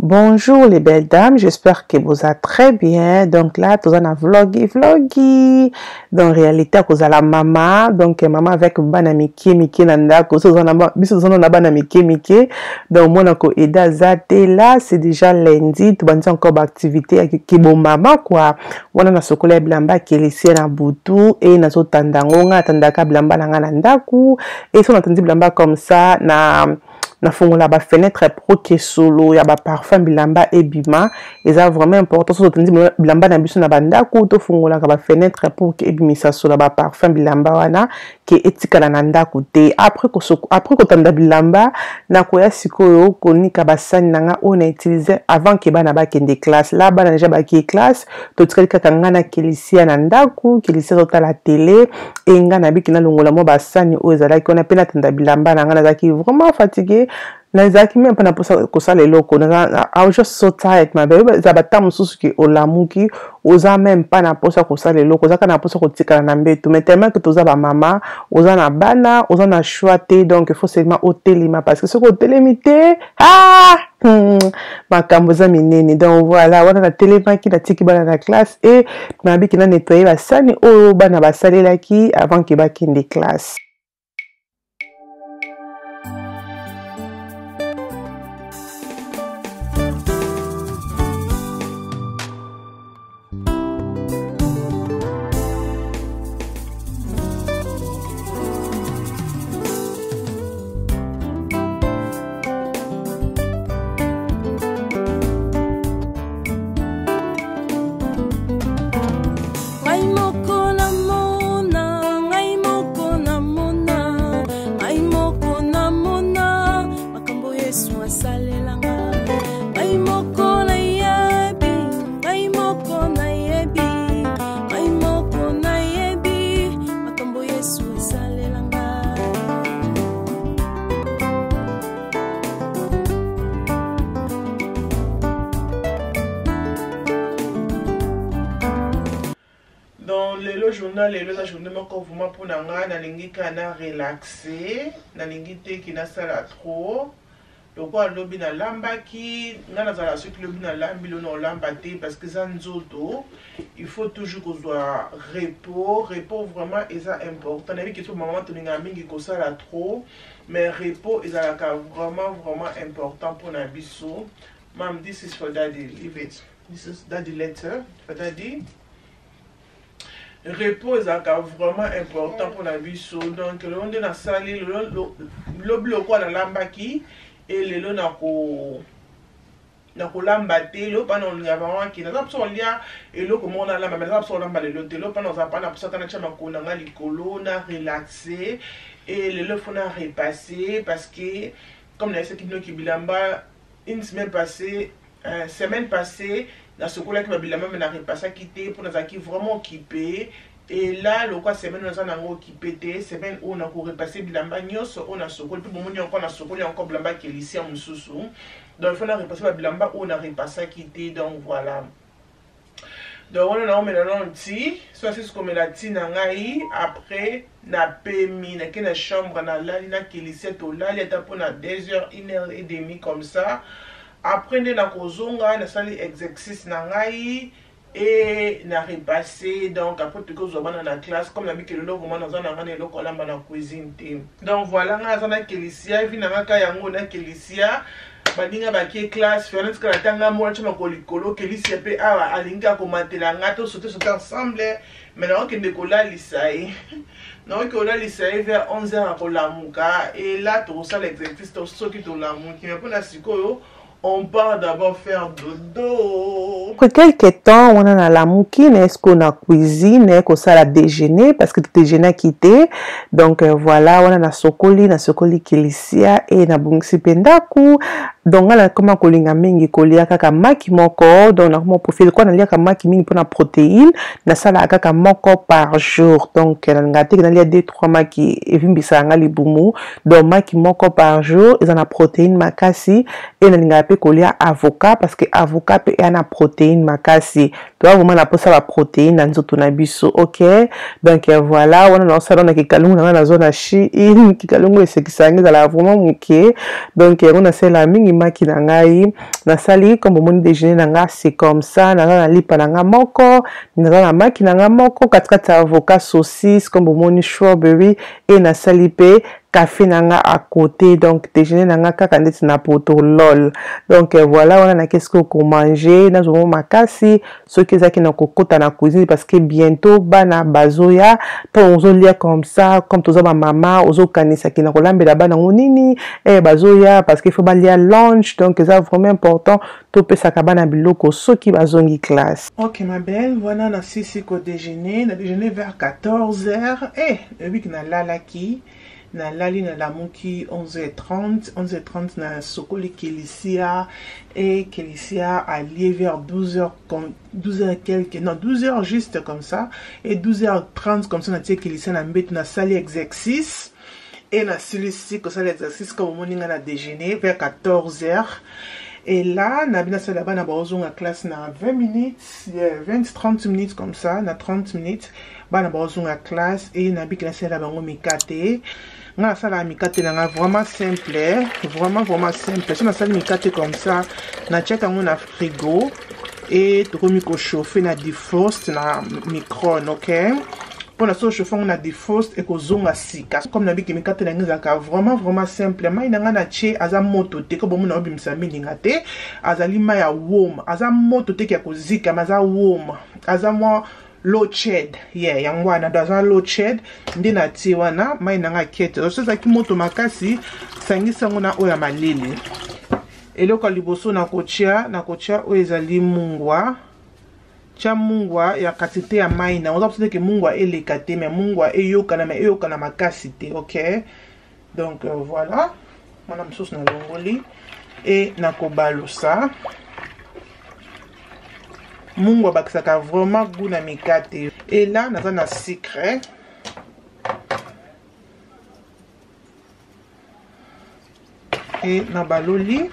Bonjour les belles dames, j'espère que vous allez très bien. Donc là, tout en vloggy. Donc en réalité, à cause de la maman, donc maman avec bana miki nanda, cause on a bana miki. Donc moi nako eda zate là, c'est déjà lundi, tout banzi encore d'activité qui bon maman quoi. On a sokola blamba qui laissé na butu et na so tandangonga tandaka blamba na nanda ku et so entendu blamba comme ça na fongola ba fenêtre pro ke solo ya ba parfum bilamba ebima eza vraiment important so tondi bilamba na biso na banda ko to fongola ka ba fenêtre pour ke ebimisa solo ba parfum bilamba wana ke etikala na ndako te après ko tanda bilamba na ko ya sikoyo ko nika basani nanga on a utilisé avant ke bana ba kende classe là bana déjà ba ki classe to tikali katanga na kelisia na ndako kelisia to la télé et ngana biki na longola mo basani o ezala ki on a pena tanda bilamba na ngana zaki vraiment fatigué. Nazaki même pas na posa kosala eloko na I was just so tired my baby zabata mususu ki olamuki oza même pas na posa kosala eloko zaka na posa kotikala na mbeto mais tellement que toza ba mama oza na bana oza na choix te donc il faut seulement otelima parce que ce ko telemité makambo za minene donc voilà wana na telema ki na tiki bana na classe et mabi ki na nettoyer ba sani o bana basalela ki avant ki ba kinde classe. La journée encore vraiment pour nanga na lingi kana relaxer na lingi te ki na sala trop donc on lobi na lambaki ngana za la suite lobi na lambi lo na lamba te parce que ça nzoto il faut toujours qu'on soit repos vraiment est important na bi que maman to ninga mingi ko sala trop mais repos est vraiment important pour na biso. Mom, this is for daddy, leave it, this is daddy letter for daddy. Repos est vraiment important pour la vie. Donc, le monde na sali le bloc na lambaki et le lo na ko lambate le pas non ngaba ki na zapso lia et le comment na lamba mais zapso lamba le lo pas non za pas na ça kana chama ko na likolo na relaxer et le faut na repasser parce que comme na ce qui bilamba une semaine passée na sokola ki babilamba mais na repassa quitter pour nous qui vraiment occupé et là le quoi semaine nous en occupé te semaine on a repasser bilamba nyos on a sokola puis bon on a sokola encore bilamba qui lycée mususu donc il faut na repasser babilamba on a repassa quitter donc voilà donc on a maintenant ti soit c'est comme la ti na ngai après na pemi na kena chambre na la qui lycée to la ta pour na 2h 1h30 comme ça. Après na kozonga na sali exercice na ngai et na repasser donc après tout que zobana na classe comme na bikelo lo vraiment na ngana na loko lamba na cuisine team. Donc voilà nga za na kelisia vi na ngaka yango na kelisia baninga ba ki classe faire que la tanga mo chama ko likolo kelisia pe awa alinga ko matela ngato sauter ensemble maintenant que ndekola lisai non que on lisai vers 11h ko lamuka et là tout ça l'exercice tout ce qui to lamuki mais pour la sikoyo on part d'abord faire dodo. Après quelques temps, on a la mouki, est-ce qu'on a cuisine, qu'on ça la déjeuner, parce que le déjeuner a quitté. Donc voilà, on a la sokoli kilisia et na bungsi pendaku. donc nga nakoma kolinga mingi kolia kaka maki moko, donc nakoma profil kwa nalia maki mingi mpona protéine nasala kaka moko par jour, donc nalinga te nalia 2-3 maki evimbisa nga libumu, donc maki moko par jour eza na protéine makasi, et nalinga pe kolia avocat parce que avocat pe ena protéine makasi, donc vraiment na posa ba protéine na nzoto na biso. OK, donc voilà wana na osala na kikalungu na na zona chi kikalungu esekisangi za vraiment muke, donc on a la mingi maki na ngai nasali comme mon déjeuner na nga c'est comme ça, na lipa na nga moko na maki na nga moko katikati avocat saucisse comme mon strawberry, et nasali pe café nanga à côté, donc déjeuner nanga kaka ndeti na poto lol. Donc voilà on a qu'est-ce qu'on manger na zomo makasi ceux qui zaki na kokota na cuisine parce que bientôt bana bazoya pour on lire comme ça comme tous ma maman ozo kanisa ki na kolambela bana nini bazoya parce qu'il faut ba lire lunch, donc c'est vraiment important to pesa kabana biloko ceux qui bazongi classe. OK ma belle, voilà na sisi ko déjeuner, na déjeuner vers 14h le week na lalaki na lali na lamuki 11h30 na sokoli Kelisia, et Kelisia allié vers 12h quelques, non 12h juste comme ça, et 12h30 comme ça na tie Kelisia na mbet na sali exercice, et na silisi ko sali exercice comme moninga na déjeuner vers 14h. Et là, na bina sala bana bazonga classe na 20 minutes, 20-30 minutes comme ça, na 30 minutes, bana bazonga classe, et na bikina sala bango mikate. Nga sala mikate na vraiment simple, vraiment simple. Si na sala mikate comme ça, na check ango na frigo, et to komi ko chauffer na defrost na micro-ondes, OK? Pour la sauce chauffer on a defrost et ko zonga sika. Comme na biki mikate na ngizaka vraiment simple. Mai na nga na che aza moto te ko bomu na obimisa milinga te, azali mai ya warm, aza moto te ki ya kozika, maza warm, aza mwa low ched, yango wana daza low ched ndi na ti wana mai na nga kete so za ki moto makasi sangisa ngona oya malili. Eloko liboso na kochia o ezali mungwa, cha mungwa ya katite ya mai na oza psete ke mungwa eleka te, mais mungwa eyoka na makasi te. OK, donc voilà mwana msusu na longoli et na kobalusa mungwa bakisaka vraiment goût na mikate. Et là naza na sucre, et na baloli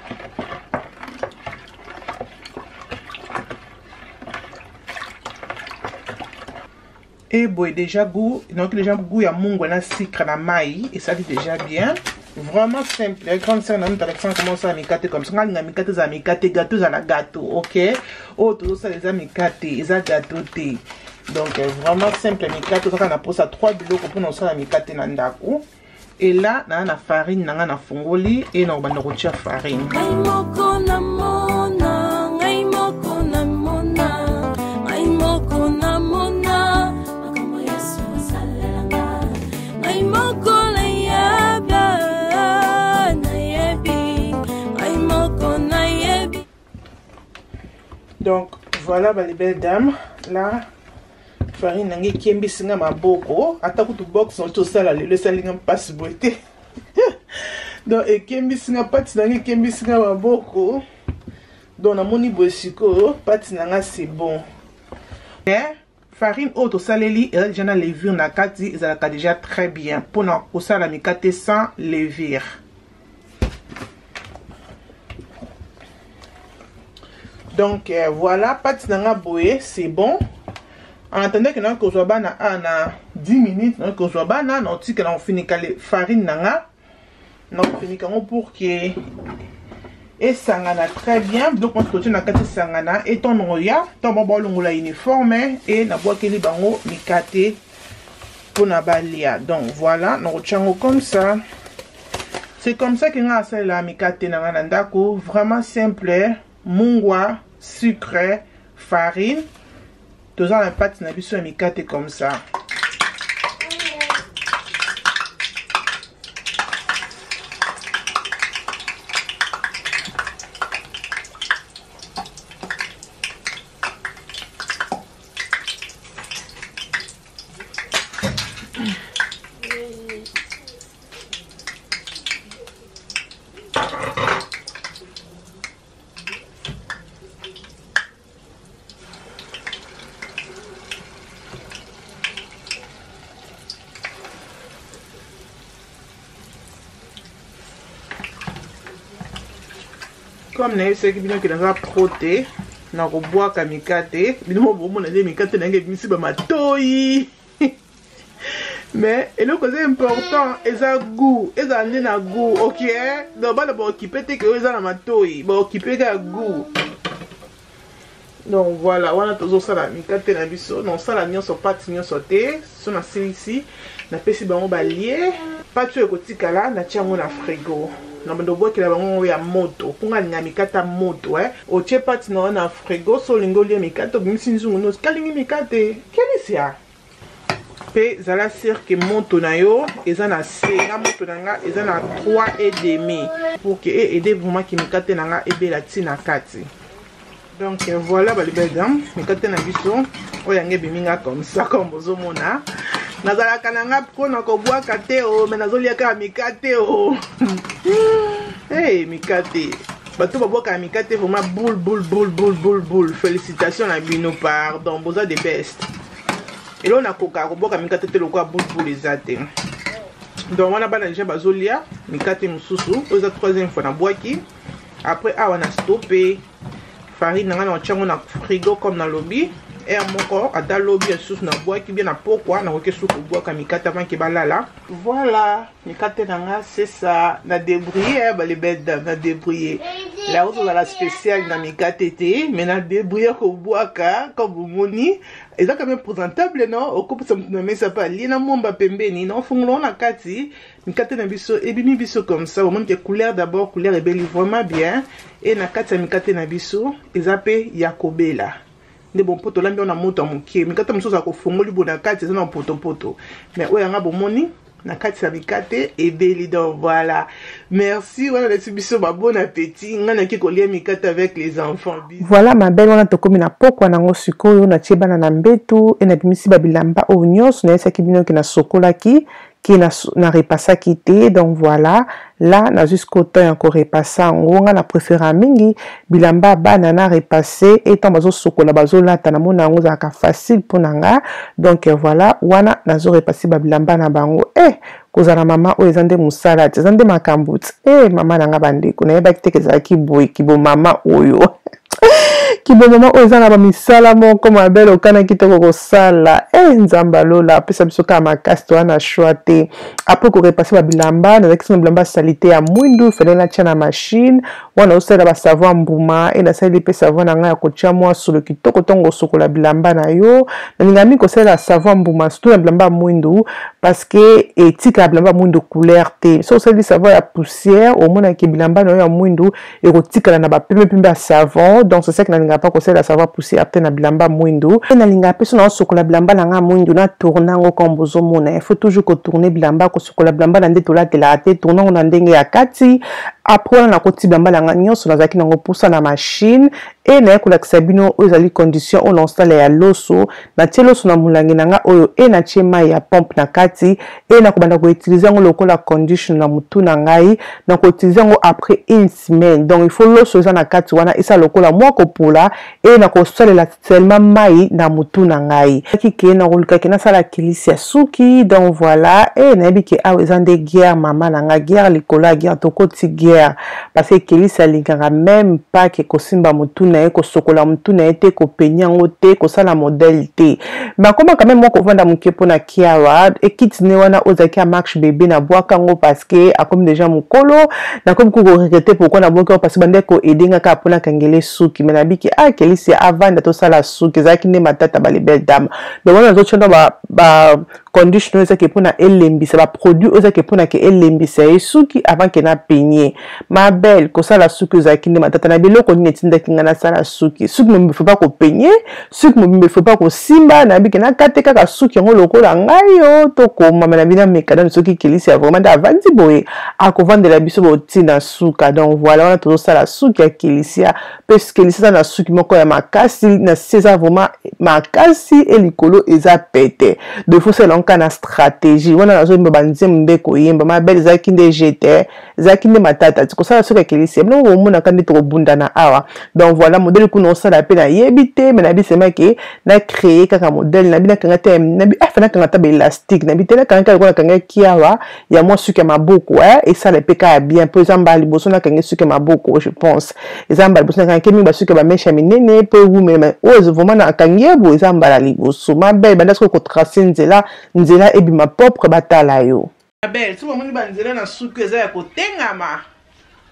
et boy déjà goût, donc déjà goût ya mungwa na sucre na mai, et ça dit déjà bien. Vraiment simple. Quand c'est un Alexandre commence à mikate comme ça, on a mikate za mikate gâteau za la gâteau. OK, oh tout ça les mikate za gâteau té. Donc vraiment simple mikate, ça na posa 3 biloko pour nous ça mikate na ndako. Et là na farine na fongoli, et na banda ko tia farine. Donc voilà les belles dames, là farine nangi kiembi singa maboko ata kutu box on to sala le salinga passe boité. Donc et kiembi singa pati nangi kiembi singa maboko, donc na moni boisiko pati nanga c'est bon. Farine auto saleli et déjà na levure na kati ezalaka déjà très bien pour na kosala mikate sans levure. Donc voilà, pati nanga boye, c'est bon. En attendant que nous kozwa na 10 minutes, nous kozwa na noti que on finit la farine nanga, nous finit pour que et sangana très bien. Donc on continue na kati sangana et ton noya, ton bon longola uniforme et na bois keli bango mikate pour na balia. Donc voilà, nous retient comme ça. C'est comme ça que nous avons la mikate nanga ndako, vraiment simple, mungwa, sucre, farine, tout ça la pâte na biso mikate comme ça. comme na yeseki bino ke naza prote na kobwaka mikate bino bomona nde mikate na nge bimisi bamatoi mais eloko eza important eza goût eza nde na goût ok donc bana baokipe te ke oyo eza na matoi baokipe ka goût. Donc voilà wana tozosala mikate na biso na osala nyonso pati nyonso te so na silisi napesi bango balie pati oyo ekotikala natia yango na frigo na bando bwakela bango ya moto mponga na mikate moto otie pati na wana na frigo so olingi olia mikate obimisi nzungu no kalingi mikate kelisia pe zala sir ke moto na yo eza na se na moto na nga eza na 3,5 pour que aider vraiment ki mikate na nga ebela tina kati. Donc voilà les belles dames, mikate na biso oyange biminga comme ça comme bozomona nazalaka nanga mpona kobwaka te o me nazoliaka mikate o hey mikate bato babwaka mikate vraiment boule félicitations na bino pardon boza the best elo nakoka kobwaka mikate te lokola boule eza te. Donc wana bana déjà bazolia mikate mosusu oza 3e fois na bwaki après awa na stoppé farine nanga na chango na frigo comme na lobby et moko ata lobby sous na bois qui bien na pourquoi na oke sous bois ka mikate avant que balala. Voilà mikate nanga c'est ça na débrouiller ba les bêtes na débrouiller la route dans la spéciale na mikate te mais na débrouiller ko bois ka comme moni et ça quand même présentable non au coupe ça mais ça pas li na momba pembeni non fungolo na kati mikate na biso et bimi biso comme ça au monde que couleur d'abord couleur est belle vraiment bien et na kati mikate na biso ezape yakobela nde bon poto lambi on a moto mokie mikate mosusu akofongoli bona kati eza na poto mais oyo nga bomoni na kati ya mikate ebeli. Donc voilà merci voilà les biso ba bon appétit ngana ki kolia mikate avec les enfants. Voilà ma belle wana tokomi na pokwa nango sikoyo na tie bana na mbetu e na bimisi ba bilamba o nyonso na yesa ki bino ki na sokolaki qui n'a repassé quitté. Donc voilà, là na jusqu'au temps encore repassé on a préféré mingi bilamba banana repassé et tant bazo sokola bazo la tanamona ngo za ka facile pour nanga. Donc voilà, wana nazo repassé ba bilamba na bango kozala mama o ezande musala ezande makambut mama nanga bande ko na yeba kiteke ki boy ki bo mama oyo kibomama ozana ba misala moko mabele okana kitoko kosala nzamba lola pesa biso ka makasi to na choite après ko repasser ba bilamba na kisi bilamba salite ya mwindu fele na tia na machine wana osala ba savon mbuma na sali pe savon na nga ya kotia mwa solo kitoko tongo sokola bilamba na yo na ngami ko sala savon mbuma surtout na bilamba mwindu parce que etika bilamba mwindu couleur te so sali savon ya poussière au mona ki bilamba na yo ya mwindu e kotika na ba pembe ya savon. Donc c'est ça que na pas conseil la savoir pousser après na bilamba mwindu na linga pe so na sokola bilamba na nga mwindu na tourner ngo comme bozo mona il faut toujours ko tourner bilamba ko sokola bilamba na ndeto la te tourner ngo na ndenge ya kati après na ko ti bilamba na nga nyonso na zaki na ngo poussa na machine et na ko lakisa bino ozali condition on installe ya loso na tie loso na mulangi na nga oyo na tie mai ya pompe na kati na ko banda ko utiliser ngo lokola condition na mutu na ngai na ko utiliser ngo après une semaine. Donc il faut loso za na kati wana isa lokola moko pula na ko salela tellement mai na mutu na ngai ki na ko luka na sala kilisi ya suki. Donc voilà na bi ke awezande guerre mama na nga guerre likola guerre to koti guerre parce que kilisi alinganga même pas que ko simba mutu na ko sokola mutu na te ko penyango te ko sala modèle te mais comment quand même moko vanda mukepo na kiawa et kit ne wana ozaki a marche bébé na boaka ngo parce que a comme déjà mukolo na comme ko regretter pourquoi na boaka parce que bande ko edenga ka pona kangele suki mais na biki kelisi avanda to sala suki zaki ne matata ba les belles dames mais wana zo chondo ba condition eza ke pona elembisa ba produit eza ke pona ke elembisa suki avant que na peigner ma belle ko sala suki zaki ne matata na biloko ni netinda kinga na sala suki ne faut pas ko peigner suki ne faut pas ko simba na biki na kateka ka suki ngo lokola ngayo to ko mama na bina meka dans suki kelisi vraiment da vandi boye a ko vendre la biso botina suka. Donc voilà wana to sala suki ya kelisi parce que kelisi na suki moko ya makasi na seza vraiment makasi et likolo eza pété de faut c'est là donc na stratégie wana nazo mba nzembe koyemba ma belle zaki nde jete zaki nde matata tiko sala soka kelisi no omona kandi to bunda na awa donc voilà modèle kuno sala pe na yebite mais na bisema ke na créer kaka modèle na bina kanga te na bi afana kanga ta élastique na bitela kanga ko kanga kiawa ya moi suka maboko et ça le peka bien par exemple liboso na kanga suka maboko je pense exemple liboso na kanga kemi ba suka ba mesha minene pe vous mais ose vraiment na kanga bo exemple la liboso ma belle banda ko tracer nzela et bi ma propre batala yo ma belle tu moni ba nzela na suka za ya ko tengama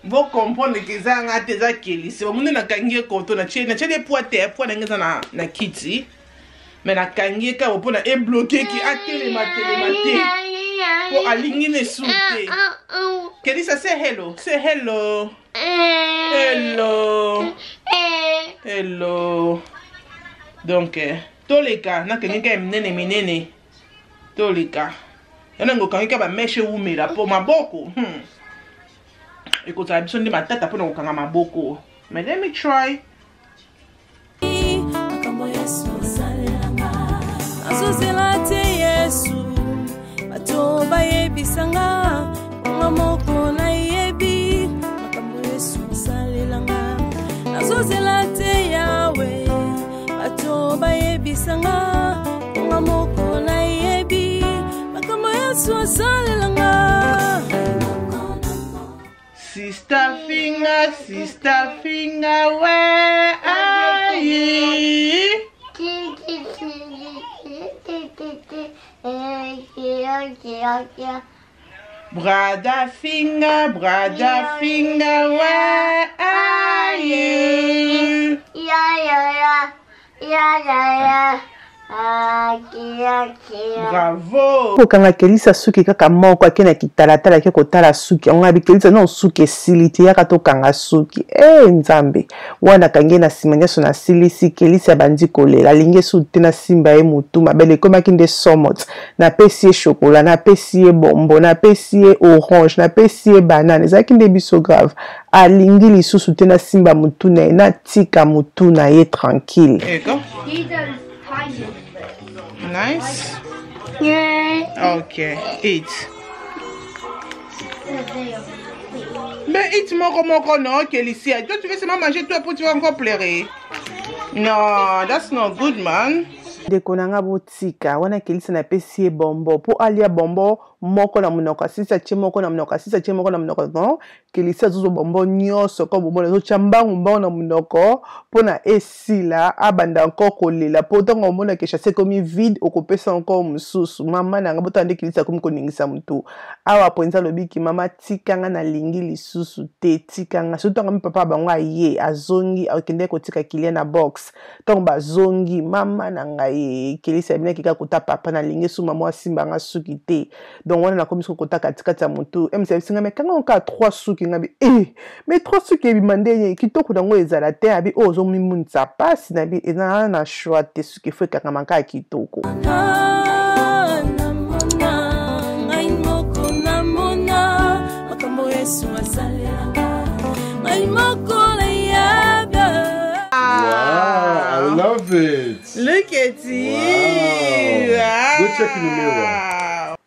vous comprenez que ça a été ça qui c'est mon na kangie konto na chez des poids na ngeza na kiti mais na kangie ka pour na est bloqué qui a télématé pour aligner les soutes qu'est-ce ça c'est hello hello donc tous les cas na kangie ka minene tous les cas yana ngo kangie ka ba meshe umira pour maboko écoute, ça a besoin de ma tête pour nous quand ma boko. Mais let me try. Sister finger, where are you? Brother finger, where are you? Yeah. Bravo. Kanga kelisa suki kaka moko akena kitalatala ke kotala suki on abi kelisa non suki siliti ya kato kanga suki nzambe wana kange na simanya so na silisi kelisa bandi kolela linge sute na simba e mutu mabele koma kinde somot na pesi chocolat na pesi bonbon na pesi orange na pesi banane za kinde biso grave alingi lisusu te na simba mutu na tika mutu na ye tranquille. Nice. Yeah. Okay. Eat. Mais eat moko non, Kélissi. Toi tu veux seulement manger toi pour tu vas encore pleurer. No, that's not good, man. De konanga botika wana Kelisa na pesi bombo po alia bombo moko na munoko sisa chimoko na munoko sisa chimoko na munoko non Kelisa zuzo bombo nyoso ko bombo zo chambangu mbao na munoko po na esila abanda encore kolela po tongo mona ke chasser comme vide okopesa encore mususu mama na ngabota nde Kelisa comme koningisa mutu awa ponza lobiki mama tikanga na lingi lisusu te tikanga so tonga papa bango aye azongi akende ko tika kilia na box tongo bazongi mama na ngai Kelisa bina kika kota papa na lingi su mama simba nga suki te donc wana na komisko kota katikati ya mutu singa me kanga onka 3 suki ngabi mais 3 suki bimande kitoko nango ezala te abi ozo mimunza pasi na bi ena na choix te suki fwe kanga manka kitoko I love it. Look at you. Wow. Go check in the mirror.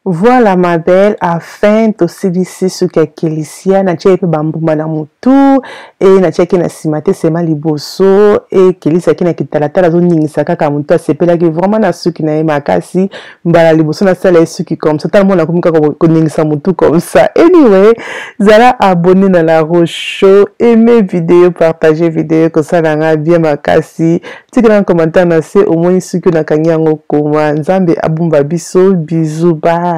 Voilà ma belle, afin to silisi suka Kelisia na chepe bambuma na mutu na cheke na simate sema liboso Kelisa kina kitalatala zo ningisa kaka mutu asepela ki vraiment na suki na makasi mbala liboso na sala suki comme ça tellement na komika ko ningisa mutu comme ça. Anyway, zala abonné na la Rocho, aimez vidéo, partagez vidéo ko sala nga bien makasi. Tika na commentaire na se au moins suki na kanyango koma nzambe abumba biso bisous bye.